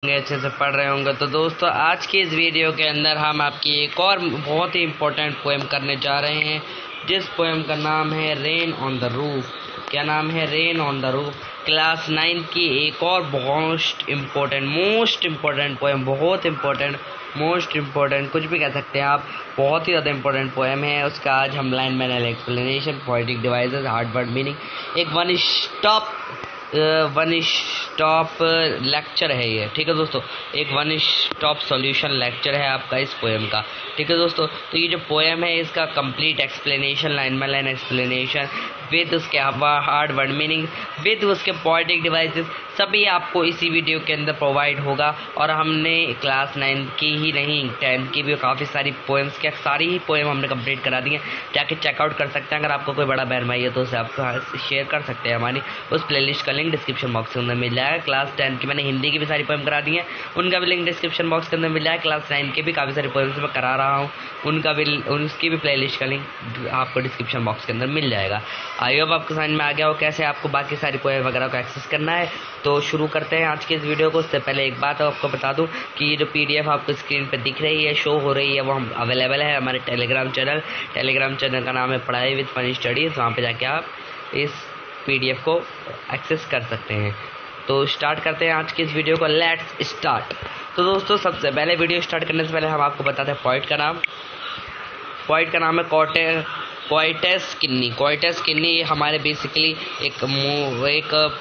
अच्छे से पढ़ रहे होंगे। तो दोस्तों आज की इस वीडियो के अंदर हम आपकी एक और बहुत ही इम्पोर्टेंट पोएम करने जा रहे हैं, जिस पोएम का नाम है रेन ऑन द रूफ। क्या नाम है? Rain on the roof. Class 9 की एक और मोस्ट इम्पोर्टेंट पोएम, बहुत इम्पोर्टेंट, मोस्ट इम्पोर्टेंट, कुछ भी कह सकते हैं आप, बहुत ही ज़्यादा इम्पोर्टेंट पोएम है। उसका आज हम line by line explanation, poetic devices, hard word meaning, एक वन स्टॉप लेक्चर है ये। ठीक है दोस्तों, एक वन स्टॉप सॉल्यूशन लेक्चर है आपका इस पोएम का। ठीक है दोस्तों, तो ये जो पोएम है इसका complete explanation, line by line explanation with उसके हार्ड वर्ड मीनिंग, विद उसके पोएटिक डिवाइसेस, सभी आपको इसी वीडियो के अंदर प्रोवाइड होगा। और हमने क्लास 9 की ही नहीं, 10 की भी काफ़ी सारी पोएम्स, क्या सारी ही पोएम हमने कंप्लीट करा दी हैं। जाके चेकआउट कर सकते हैं। अगर आपको कोई बड़ा बहन भाई है तो उसे आप शेयर कर सकते हैं। हमारी उस प्लेलिस्ट का लिंक डिस्क्रिप्शन बॉक्स के अंदर मिल जाएगा। क्लास 10 की मैंने हिंदी की भी सारी पोएम करा दी हैं, उनका भी लिंक डिस्क्रिप्शन बॉक्स के अंदर मिल जाएगा। क्लास 9 के भी काफ़ी सारी पोएम्स मैं करा रहा हूँ, उसकी भी प्लेलिस्ट का लिंक आपको डिस्क्रिप्शन बॉक्स के अंदर मिल जाएगा। आई होप आपको समझ में आ गया हो कैसे आपको बाकी सारी पोएम वगैरह को एक्सेस करना है। तो शुरू करते हैं आज के इस वीडियो को। उससे पहले एक बात आपको बता दूं कि ये जो पीडीएफ आपको स्क्रीन पे दिख रही है, शो हो रही है, वो हम अवेलेबल है हमारे टेलीग्राम चैनल का नाम है पढ़ाई विद फनी स्टडीज़। वहाँ पे जाके आप इस पीडीएफ को एक्सेस कर सकते हैं। तो स्टार्ट करते हैं आज की इस वीडियो को, लेट्स स्टार्ट। तो दोस्तों सबसे पहले वीडियो स्टार्ट करने से पहले हम आपको बताते हैं पोइट का नाम है कोएटस किन्नी। हमारे बेसिकली एक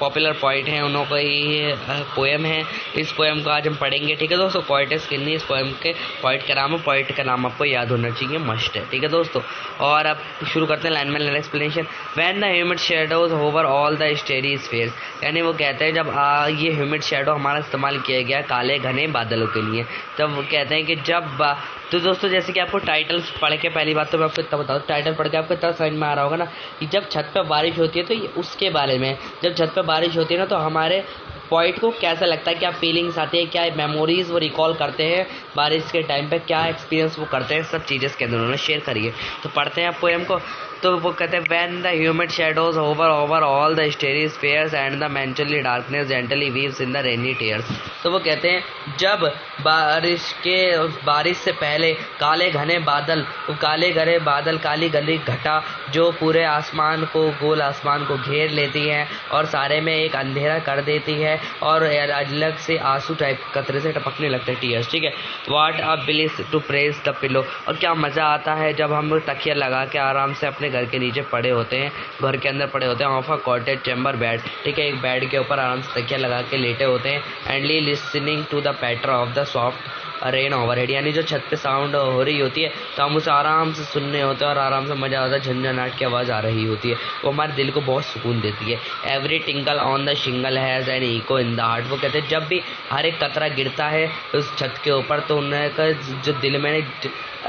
पॉपुलर पोइट हैं, उन्हों का ही पोएम है। इस पोएम को आज हम पढ़ेंगे। ठीक है दोस्तों, कोएटस किन्नी इस पोएम के पोइट का नाम है। पोइट का नाम आपको याद होना चाहिए, मस्ट है। ठीक है दोस्तों, और अब शुरू करते हैं line by line explanation. When the humid shadows hover all the starry spheres, यानी वो कहते हैं जब ये ह्यूमिड शैडो हमारा इस्तेमाल किया गया काले घने बादलों के लिए, तब वो कहते हैं कि जब तो दोस्तों जैसे कि आपको टाइटल्स पढ़ के, पहली बात तो मैं आपको इतना बताऊँ, टाइटल पढ़ के आपको इतना समझ में आ रहा होगा ना कि जब छत पर बारिश होती है तो ये उसके बारे में, जब छत पर बारिश होती है ना तो हमारे पॉइंट को कैसा लगता है, क्या फीलिंग्स आती है, क्या मेमोरीज वो रिकॉल करते हैं बारिश के टाइम पे, क्या एक्सपीरियंस वो करते हैं, सब चीज़ें इसके अंदर उन्होंने शेयर करी है। तो पढ़ते हैं पोएम को। तो वो कहते हैं when the humid shadows over all the starry spheres and the mentally darkness gently weaves in the rainy tears. तो वो कहते हैं जब बारिश से पहले काले घने बादल, काली गली घटा जो पूरे आसमान को, गोल आसमान को घेर लेती है और सारे में एक अंधेरा कर देती है और अलग से आंसू टाइप कतरे से टपकने लगते हैं, टीयर्स। ठीक है, what a bliss to press the pillow, और क्या मज़ा आता है जब हम तकिया लगा के आराम से अपने घर के नीचे पड़े होते हैं, घर के अंदर पड़े होते हैं, of a cottage chamber bed. ठीक है, एक बेड के ऊपर आराम से तकिया लगा के लेटे होते हैं, endlessly listening to the patter of the soft rain overhead, यानी जो छत पे साउंड हो रही होती है तो हम उसे आराम से सुनने होते हैं और आराम से मज़ा आता है, झंझनाहट की आवाज़ आ रही होती है, वो हमारे दिल को बहुत सुकून देती है। Every tinkle on the shingle has an echo in the heart, वो कहते हैं जब भी हर एक कतरा गिरता है उस छत के ऊपर तो उनका जो दिल में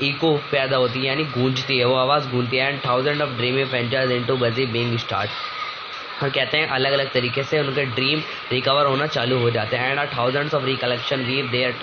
इको पैदा होती है, यानी गूंजती है, वो आवाज़ गूंजती है। And thousand of dreamy ventures into बजी बीइंग स्टार्ट, और कहते हैं अलग अलग तरीके से उनके ड्रीम रिकवर होना चालू हो जाते हैं। And thousands of recollection weave their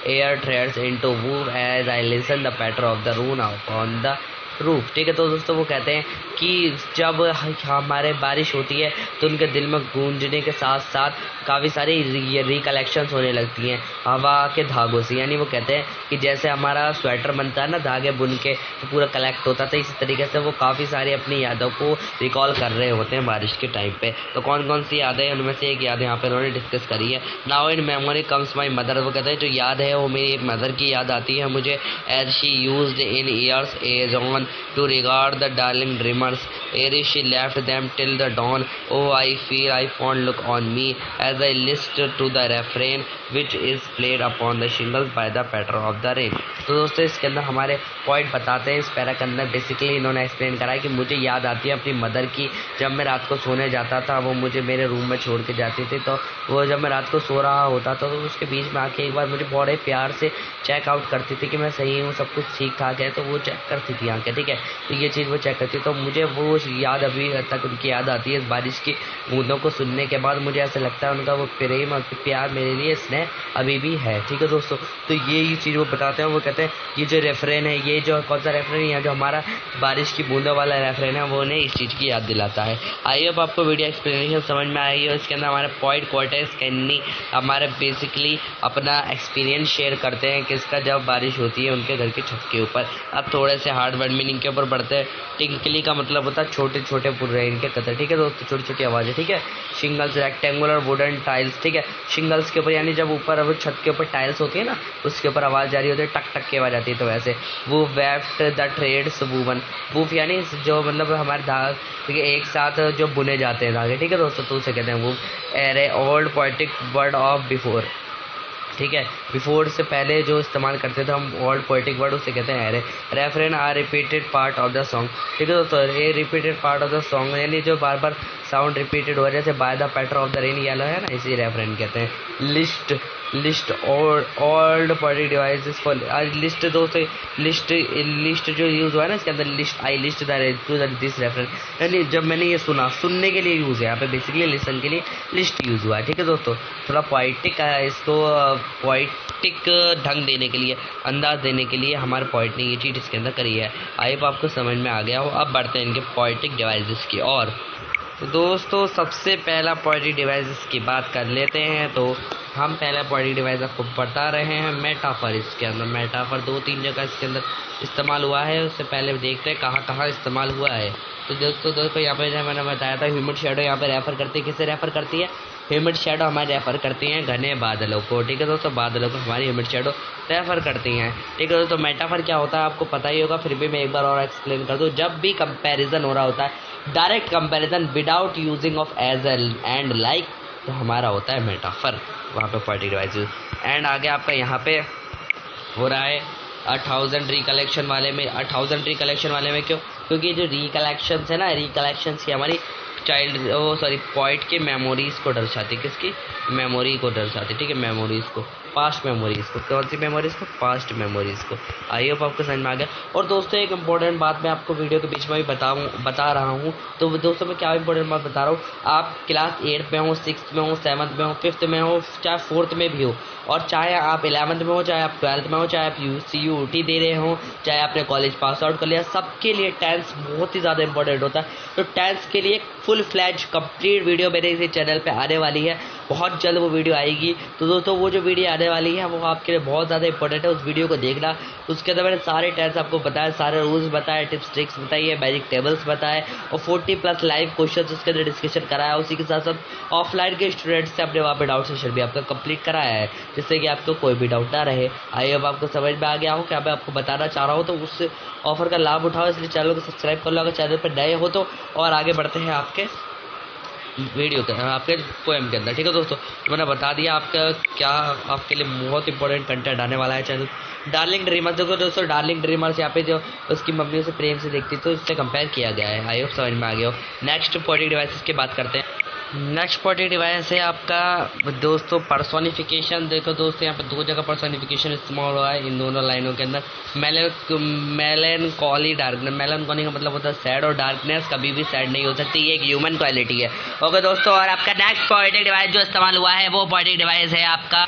air threads into woof as I listen the patter of the rain on the roof. ठीक है, तो दोस्तों वो कहते हैं कि जब हमारे बारिश होती है तो उनके दिल में गूंजने के साथ साथ काफ़ी सारी रिकलेक्शंस होने लगती हैं हवा के धागों से, यानी वो कहते हैं कि जैसे हमारा स्वेटर बनता है ना धागे बुन के तो पूरा कलेक्ट होता था, इसी तरीके से वो काफ़ी सारी अपनी यादों को रिकॉल कर रहे होते हैं बारिश के टाइम पे। तो कौन कौन सी यादें, उनमें से एक याद यहाँ पर उन्होंने डिस्कस करी है। Now in memory comes my mother, वो कहते हैं जो याद है वो मेरी एक मदर की याद आती है मुझे, as she used in years agone to regard the darling dreamers ere she left them till the dawn. Oh, I feel I fond look on me as I listen to the refrain which is played upon the shingles by the patter of the rain। तो दोस्तों इसके अंदर हमारे point बताते हैं, इस para के अंदर बेसिकली इन्होंने एक्सप्लेन करा है कि मुझे याद आती है अपनी मदर की, जब मैं रात को सोने जाता था वो मुझे मेरे रूम में छोड़ के जाती थी, तो वो जब मैं रात को सो रहा होता था तो उसके बीच में आके एक बार मुझे बड़े प्यार से चेक आउट करती थी कि मैं सही हूँ, सब कुछ ठीक ठाक है, तो वो चेक करती थी आके ठीक है। तो ये चीज़ वो चेक करती है, तो मुझे वो याद अभी तक उनकी याद आती है इस बारिश की बूंदों को सुनने के बाद। मुझे ऐसा लगता है उनका वो प्रेम और प्यार मेरे लिए स्नेह अभी भी है, ठीक है दोस्तों। तो ये चीज़ वो बताते हैं, वो कहते हैं ये जो रेफरेन है, ये जो कौन सा रेफरेन है, जो हमारा बारिश की बूंदों वाला रेफरेन है, वो उन्हें इस चीज़ की याद दिलाता है। आई होप आपको वीडियो एक्सप्लेनेशन समझ में आई है। इसके अंदर हमारे पॉइंट क्वार्टर्स कैनी हमारे बेसिकली अपना एक्सपीरियंस शेयर करते हैं किसका, जब बारिश होती है उनके घर की छत के ऊपर। अब थोड़े से हार्ड वर्ड मीनिंग के ऊपर बढ़ते हैं। टिंकली का मतलब होता है छोटे छोटे पुर्रे इनके कतर, ठीक है दोस्तों, छोटी छोटी आवाज़ें, ठीक है। शिंगल्स रेक्टेंगुलर वुडन टाइल्स, ठीक है। शिंगल्स के ऊपर यानी जब ऊपर अब छत के ऊपर टाइल्स होती है ना, उसके ऊपर आवाज़ जारी होती है, टक टक की आवाज़ आती है। तो वैसे वो weft the threads woven, woof यानी जो मतलब हमारे धागे, ठीक है, एक साथ जो बुने जाते हैं धागे, ठीक है दोस्तों, तो उसे कहते हैं woof. Array old poetic word of before, ठीक है, बिफोर से पहले जो इस्तेमाल करते थे हम ओल्ड पोएटिक वर्ड, उसे कहते हैं एरे। Refrain or repeated part of the song, ठीक है दोस्तों। ये repeated part of the song यानी जो बार बार साउंड रिपीटेड हो जैसे by the patter of the rain येलो है ना, इसी रेफरेन कहते हैं। लिस्ट और old poetic devices for list दोस्तों, लिस्ट जो यूज़ हुआ है ना इसके अंदर, list I list this reference, यानी जब मैंने ये सुना, सुनने के लिए यूज़ है यहाँ पे, बेसिकली लिसन के लिए लिस्ट यूज़ हुआ है, ठीक है दोस्तों। थोड़ा पोइटिक है, इसको पोइटिक ढंग देने के लिए, अंदाज देने के लिए हमारे पोइट ने ये चीज़ इसके अंदर करी है। आई होप आपको समझ में आ गया हो। अब बढ़ते हैं इनके पोइटिक डिवाइसेस की और। तो दोस्तों सबसे पहला पोएटिक डिवाइसेस की बात कर लेते हैं। तो हम पहला पोएटिक डिवाइस आपको बता रहे हैं मेटाफर। इसके अंदर मेटाफर 2-3 जगह इसके अंदर इस्तेमाल हुआ है। उससे पहले देखते हैं कहाँ कहाँ इस्तेमाल हुआ है। तो दोस्तों यहाँ पे जब मैंने बताया था ह्यूमिड शेडो यहाँ पे रेफर करती है, किसे रेफर करती है? ह्यूमिड शेडो हमारे रेफर करती हैं घने बादलों को, ठीक है दोस्तों, बादलों को हमारी ह्यूमिड शेडो रेफर करती हैं, ठीक है दोस्तों। मेटाफर क्या होता है आपको पता ही होगा, फिर भी मैं एक बार और एक्सप्लेन कर दूँ। जब भी कंपैरिजन हो रहा होता है, direct comparison without using of as and like, तो हमारा होता है मेटाफर, वहाँ पे पोएटिक डिवाइसेस। एंड आगे आपका यहाँ पे हो रहा है 1000 रिकलेक्शन वाले में। 1000 रिकलेक्शन वाले में क्यों? क्योंकि जो रिकलेक्शंस है ना, रिकलेक्शंस की हमारी पोइट की मेमोरीज को दर्शाती, किसकी मेमोरी को दर्शाती, ठीक है, मेमोरीज को, पास्ट मेमोरीज को। कौन सी मेमोरीज को? पास्ट मेमोरीज को। आई होप आपको समझ में आ गया। और दोस्तों एक इंपॉर्टेंट बात मैं आपको वीडियो के बीच में भी बता रहा हूँ। तो दोस्तों मैं क्या इंपॉर्टेंट बात बता रहा हूँ, आप क्लास 8 में हो, 6 में हो, 7 में हो, 5th में हो, चाहे 4th में भी हो, और चाहे आप 11th में हो, चाहे आप 12th में हो, चाहे आप CUT दे रहे हो, चाहे आपने कॉलेज पास आउट कर लिया, सबके लिए टेंस बहुत ही ज़्यादा इंपॉर्टेंट होता है। तो टेंस के लिए फुल फ्लैज कंप्लीट वीडियो मेरे इसी चैनल पे आने वाली है, बहुत जल्द वो वीडियो आएगी। तो दोस्तों वो जो वीडियो आने वाली है वो आपके लिए बहुत ज़्यादा इंपॉर्टेंट है, उस वीडियो को देखना। उसके अंदर मैंने सारे टेंस आपको बताए, सारे रूल्स बताए, टिप्स ट्रिक्स बताई है, मैजिक टेबल्स बताए, और 40+ लाइव क्वेश्चन उसके अंदर डिस्कशन कराया। उसी के साथ साथ ऑफलाइन के स्टूडेंट्स से अपने वहाँ पे डाउट सेशन भी आपका कंप्लीट कराया है, जिससे कि आपको कोई भी डाउट ना रहे। आई होप आपको समझ में आ गया हो क्या मैं आपको बताना चाह रहा हूँ। तो उस ऑफर का लाभ उठाओ, इसलिए चैनल को सब्सक्राइब कर लो अगर चैनल पर नए हो तो। और आगे बढ़ते हैं आपके वीडियो के, आपके पोएम के अंदर, ठीक है दोस्तों। तो मैंने बता दिया आपका क्या आपके लिए बहुत इंपॉर्टेंट कंटेंट आने वाला है चैनल। डार्लिंग ड्रीमर, देखो दोस्तों डार्लिंग ड्रीमर्स यहाँ पे जो उसकी मम्मी उसे प्रेम से देखती, तो इससे कंपेयर किया गया है। आई होप समझ में आ गया हो। नेक्स्ट पोएटिक डिवाइसेस की बात करते हैं। नेक्स्ट पोएटिक डिवाइस है आपका दोस्तों पर्सोनिफिकेशन। देखो दोस्तों यहाँ पे 2 जगह पर्सोनिफिकेशन इस्तेमाल हुआ है इन दोनों लाइनों के अंदर। मेलनकॉली डार्कनेस, मेलनकॉली का मतलब होता है सैड, और डार्कनेस कभी भी सैड नहीं हो सकती, ये एक ह्यूमन क्वालिटी है। ओके दोस्तों, और आपका नेक्स्ट पोएटिक डिवाइस जो इस्तेमाल हुआ है वो पोएटिक डिवाइस है आपका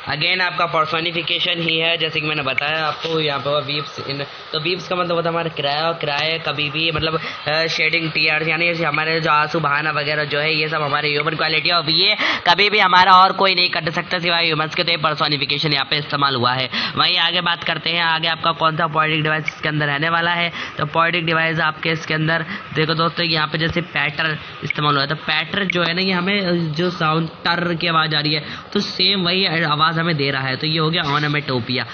अगेन आपका पर्सोनिफिकेशन ही है, जैसे कि मैंने बताया आपको यहाँ पे वीव्स इन। तो वीव्स का मतलब होता है हमारा किराया, और किराया कभी भी मतलब शेडिंग टीयर्स, यानी हमारे जो आंसू बहाना वगैरह जो है ये सब हमारे ह्यूमन क्वालिटी है, और ये कभी भी हमारा और कोई नहीं कर सकता सिवाय ह्यूमंस के। तो ये पर्सोनिफिकेशन यहाँ पे इस्तेमाल हुआ है। वहीं आगे बात करते हैं, आगे आपका कौन सा पोएटिक डिवाइस इसके अंदर रहने वाला है। तो पोएटिक डिवाइस आपके इसके अंदर देखो दोस्तों यहाँ पे जैसे पैटर इस्तेमाल हुआ है। तो पैटर जो है ना, ये हमें जो साउंड टर की आवाज़ आ रही है, तो सेम वही आवाज़ हमें दे रहा है। तो ये हो गया ऑनोमेटोपिया।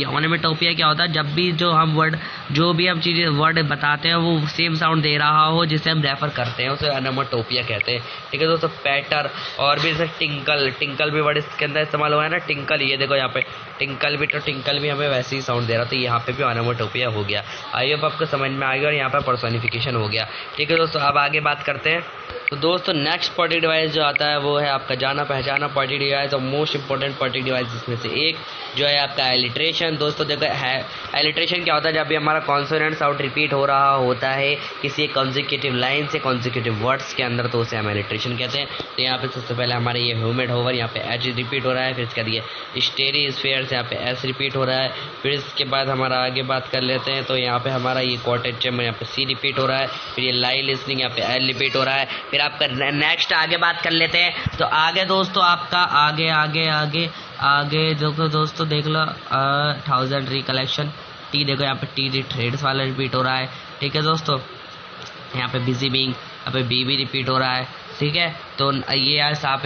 ऑनोमेटोपिया क्या होता है? जब भी जो हम वर्ड, जो भी हम चीज़ें वर्ड बताते हैं वो सेम साउंड दे रहा हो जिसे हम रेफर करते हैं, उसे ऑनोमेटोपिया कहते हैं, ठीक है दोस्तों। पैटर और भी जैसे टिंकल, टिंकल भी वर्ड इसके अंदर इस्तेमाल हुआ है ना, टिंकल, ये देखो यहाँ पे टिंकल भी, तो टिंकल भी हमें वैसे ही साउंड दे रहा, तो यहाँ पे भी ऑनोमेटोपिया हो गया। आई होप आपको समझ में आ गया, और यहाँ पर पर्सोनिफिकेशन हो गया, ठीक है दोस्तों। अब आगे बात करते हैं। तो दोस्तों नेक्स्ट पोएटिक डिवाइस जो आता है वो है आपका जाना पहचाना पोएटिक डिवाइस और मोस्ट इंपॉर्टेंट पॉइंटिंग डिवाइस इसमें से एक जो है आपका एलिट्रेशन। दोस्तों देखो है एलिट्रेशन क्या होता है, जब भी हमारा कॉन्सोनेंट साउंड रिपीट हो रहा होता है किसी एक कॉन्जिक्यूटिव लाइन से कॉन्जिक्यूटिव वर्ड्स के अंदर, तो उसे हम एलिट्रेशन कहते हैं। तो यहाँ पे सबसे पहले हमारे ये ह्यूमिड होवर, यहाँ पे एच रिपीट हो रहा है, फिर इसके बाद ये स्टेरी स्फीयर से यहाँ पे एस रिपीट हो रहा है, फिर इसके बाद हमारा आगे बात कर लेते हैं। तो यहाँ पे हमारा ये कॉटेज चैम्बर यहाँ पे सी रिपीट हो रहा है, फिर ये लाइव लिसनिंग यहाँ पे एल रिपीट हो रहा है। फिर आपका नेक्स्ट आगे बात कर लेते हैं। तो आगे दोस्तों आपका आगे आगे आगे आगे देखो दोस्तों, देख लो 1000 रिकलेक्शन टी, देखो यहाँ पे टी थ्रेड्स वाला रिपीट हो रहा है। ठीक है दोस्तों, यहाँ पे बिजी बीइंग, यहाँ पे बी भी रिपीट हो रहा है। ठीक है, तो ये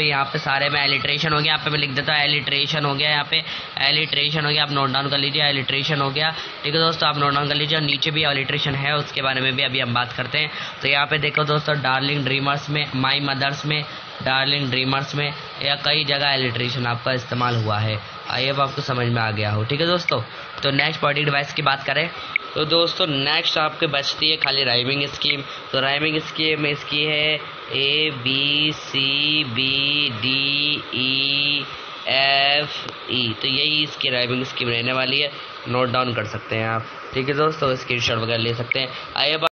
यहाँ पे सारे में एलिट्रेशन हो गया। यहाँ पे मैं लिख देता हूँ एलिट्रेशन हो गया, यहाँ पे एलिट्रेशन हो गया, आप नोट डाउन कर लीजिए, एलिट्रेशन हो गया। ठीक है दोस्तों, आप नोट डाउन कर लीजिए। और नीचे भी एलिट्रेशन है, उसके बारे में भी अभी हम बात करते हैं। तो यहाँ पे देखो दोस्तों, डार्लिंग ड्रीमर्स में, माई मदर्स में, डार्लिंग ड्रीमर्स में या कई जगह एलिट्रेशन आपका इस्तेमाल हुआ है। आई अब आपको समझ में आ गया हो। ठीक है दोस्तों, तो नेक्स्ट पॉइंटिंग डिवाइस की बात करें तो दोस्तों नेक्स्ट आपके बचती है खाली राइमिंग स्कीम। तो राइमिंग स्कीम इसकी है A B C B D E F E, तो यही इसकी राइमिंग स्कीम रहने वाली है। नोट डाउन कर सकते हैं आप। ठीक है दोस्तों, स्क्रीनशॉट वगैरह ले सकते हैं। आइए